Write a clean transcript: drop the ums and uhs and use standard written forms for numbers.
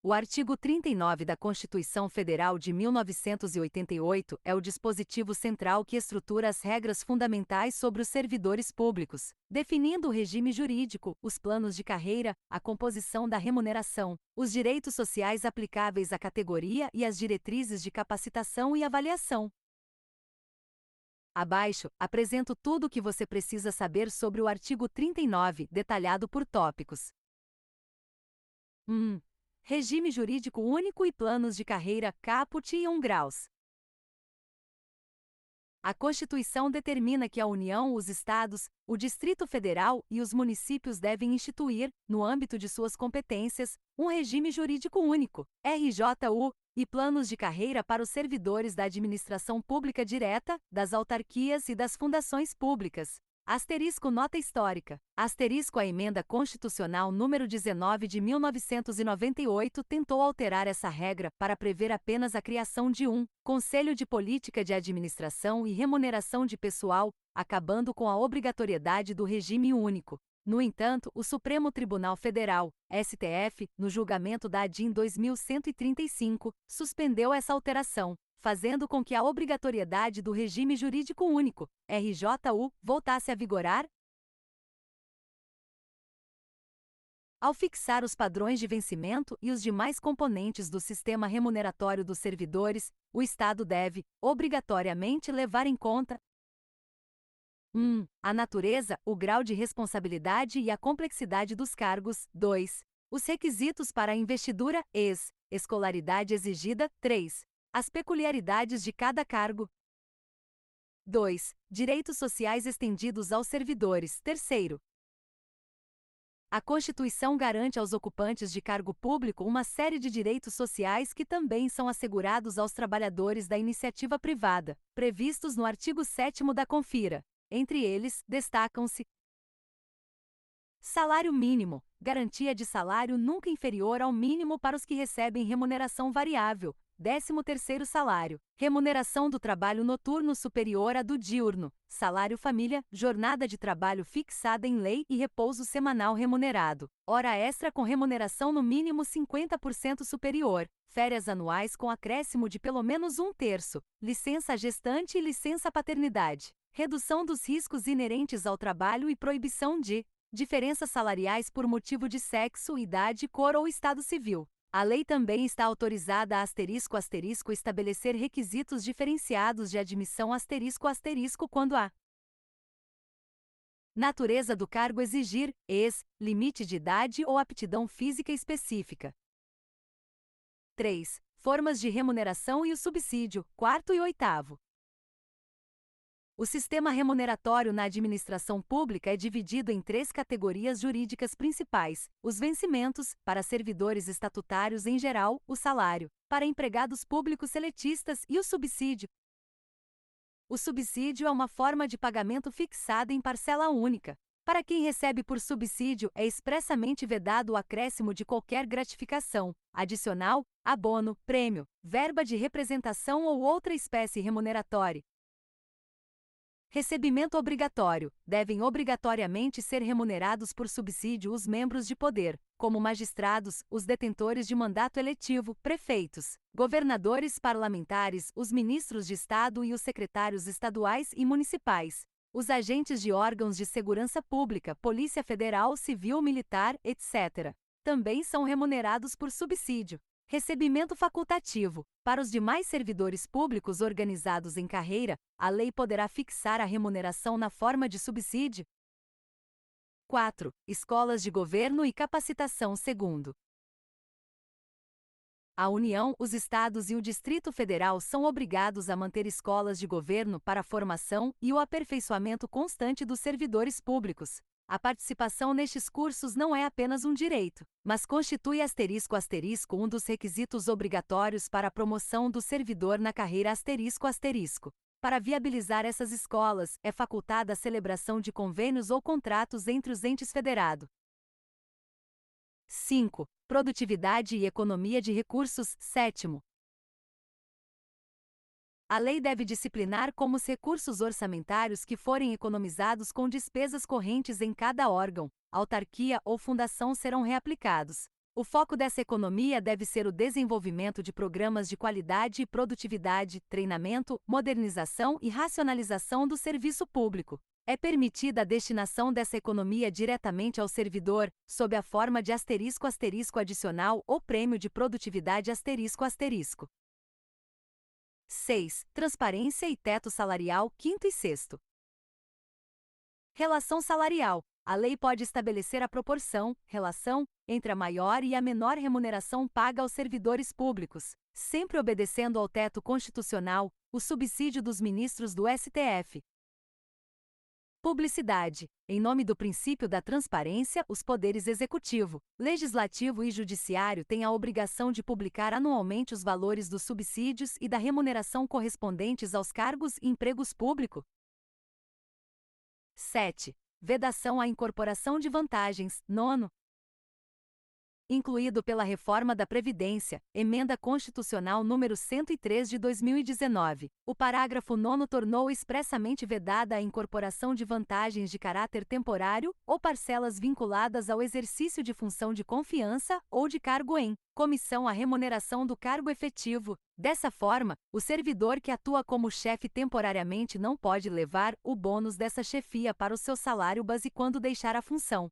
O artigo 39 da Constituição Federal de 1988 é o dispositivo central que estrutura as regras fundamentais sobre os servidores públicos, definindo o regime jurídico, os planos de carreira, a composição da remuneração, os direitos sociais aplicáveis à categoria e as diretrizes de capacitação e avaliação. Abaixo, apresento tudo o que você precisa saber sobre o artigo 39, detalhado por tópicos. 1. Regime jurídico único e planos de carreira caput e 1 graus. A Constituição determina que a União, os Estados, o Distrito Federal e os municípios devem instituir, no âmbito de suas competências, um regime jurídico único, RJU, e planos de carreira para os servidores da administração pública direta, das autarquias e das fundações públicas. Asterisco nota histórica. Asterisco a emenda constitucional número 19 de 1998 tentou alterar essa regra para prever apenas a criação de um Conselho de Política de Administração e Remuneração de Pessoal, acabando com a obrigatoriedade do regime único. No entanto, o Supremo Tribunal Federal, STF, no julgamento da ADIM 2135, suspendeu essa alteração, fazendo com que a obrigatoriedade do regime jurídico único, RJU, voltasse a vigorar. Ao fixar os padrões de vencimento e os demais componentes do sistema remuneratório dos servidores, o Estado deve, obrigatoriamente, levar em conta 1. A natureza, o grau de responsabilidade e a complexidade dos cargos. 2. Os requisitos para a investidura, escolaridade exigida. 3. As peculiaridades de cada cargo. 2. Direitos sociais estendidos aos servidores. 3. A Constituição garante aos ocupantes de cargo público uma série de direitos sociais que também são assegurados aos trabalhadores da iniciativa privada, previstos no artigo 7º da Confira. Entre eles, destacam-se: salário mínimo, garantia de salário nunca inferior ao mínimo para os que recebem remuneração variável, 13º salário, remuneração do trabalho noturno superior à do diurno, salário família, jornada de trabalho fixada em lei e repouso semanal remunerado, hora extra com remuneração no mínimo 50% superior, férias anuais com acréscimo de pelo menos 1/3, licença gestante e licença paternidade, redução dos riscos inerentes ao trabalho e proibição de diferenças salariais por motivo de sexo, idade, cor ou estado civil. A lei também está autorizada a estabelecer requisitos diferenciados de admissão quando a natureza do cargo exigir, limite de idade ou aptidão física específica. 3. Formas de remuneração e o subsídio, 4º e 8º. O sistema remuneratório na administração pública é dividido em 3 categorias jurídicas principais: os vencimentos, para servidores estatutários em geral, o salário, para empregados públicos seletistas e o subsídio. O subsídio é uma forma de pagamento fixada em parcela única. Para quem recebe por subsídio, é expressamente vedado o acréscimo de qualquer gratificação, adicional, abono, prêmio, verba de representação ou outra espécie remuneratória. Recebimento obrigatório. Devem obrigatoriamente ser remunerados por subsídio os membros de poder, como magistrados, os detentores de mandato eletivo, prefeitos, governadores, parlamentares, os ministros de Estado e os secretários estaduais e municipais, os agentes de órgãos de segurança pública, Polícia Federal, Civil, Militar, etc. Também são remunerados por subsídio. Recebimento facultativo. Para os demais servidores públicos organizados em carreira, a lei poderá fixar a remuneração na forma de subsídio. 4. Escolas de governo e capacitação. Segundo, a União, os Estados e o Distrito Federal são obrigados a manter escolas de governo para a formação e o aperfeiçoamento constante dos servidores públicos. A participação nestes cursos não é apenas um direito, mas constitui um dos requisitos obrigatórios para a promoção do servidor na carreira. Para viabilizar essas escolas, é facultada a celebração de convênios ou contratos entre os entes federados. 5. Produtividade e economia de recursos. 7º. A lei deve disciplinar como os recursos orçamentários que forem economizados com despesas correntes em cada órgão, autarquia ou fundação serão reaplicados. O foco dessa economia deve ser o desenvolvimento de programas de qualidade e produtividade, treinamento, modernização e racionalização do serviço público. É permitida a destinação dessa economia diretamente ao servidor, sob a forma de ** adicional ou prêmio de produtividade ***. 6. Transparência e teto salarial, quinto e sexto. Relação salarial. A lei pode estabelecer a proporção, relação, entre a maior e a menor remuneração paga aos servidores públicos, sempre obedecendo ao teto constitucional, o subsídio dos ministros do STF. Publicidade. Em nome do princípio da transparência, os poderes executivo, legislativo e judiciário têm a obrigação de publicar anualmente os valores dos subsídios e da remuneração correspondentes aos cargos e empregos públicos. 7. Vedação à incorporação de vantagens. Nono. Incluído pela reforma da Previdência, Emenda Constitucional número 103 de 2019, o parágrafo 9º tornou expressamente vedada a incorporação de vantagens de caráter temporário ou parcelas vinculadas ao exercício de função de confiança ou de cargo em comissão à remuneração do cargo efetivo. Dessa forma, o servidor que atua como chefe temporariamente não pode levar o bônus dessa chefia para o seu salário base quando deixar a função.